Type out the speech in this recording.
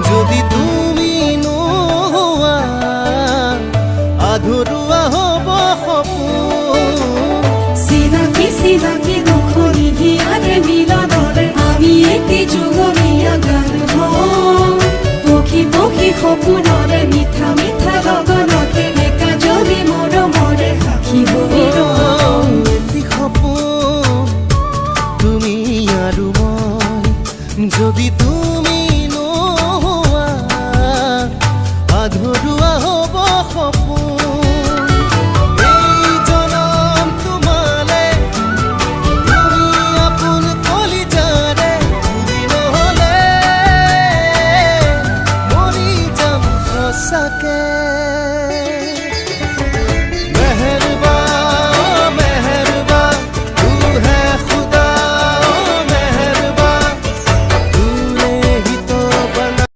যদি তুমি নোহোৱা আধৰুৱা হ'ব সপোন। চিনাকি চিনাকি দুখ নিদিয়াৰে মিলনৰে আমি এটি যুগমীয়া গান গাওঁ। পক্ষী পক্ষী সপোনৰে মিঠা মিঠা